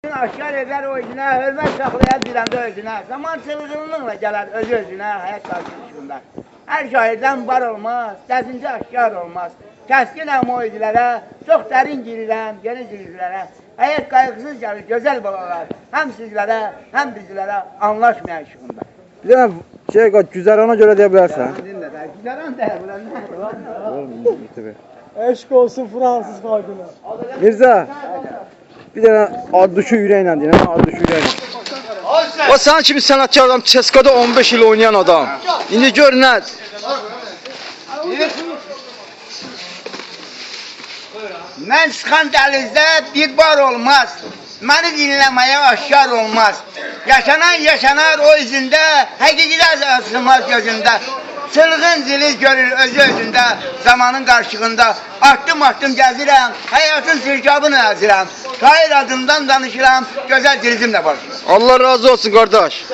Aşkar eder o özünə, hörmət saxlaya biləndə özünə, zaman çılgınlıqla gələr özünə, həyat qarşılığında. Hər şahiddən var olmaz, dəzinci aşkar olmaz. Kəskinəm o özlərə, çox dərin girirəm, geniş girirlərə. Həyat qayğısız gəlir, gözəl balalar, həm sizlərə, həm bizlərə anlaşmayan işığında. Bir dənə güzərana görə deyə bilərsən. Dinlə də, güzəran deyə bilən. Eşq olsun Fransız xalqına. Mirzə, bir dənə ad-düşü ürəklə deyirəm, ad-düşü ürəklə. O sənin kimi sənətkar adam, CSKA-da 15 il oynayan adam. İndi gör nə? Mən çıxan dəlizdə bir bar olmaz, məni dinləməyə aşkar olmaz. Yaşanan yaşanar o izində, həqiqət asılmaz gözündə. Çılgın zili görür özü-özündə, zamanın qarşılığında. Artdım gəzirəm, həyatın sirkabını əzirəm. Şair adımdan danışıram, gözəl dirizimlə başlayıram. Allah razı olsun qardaş.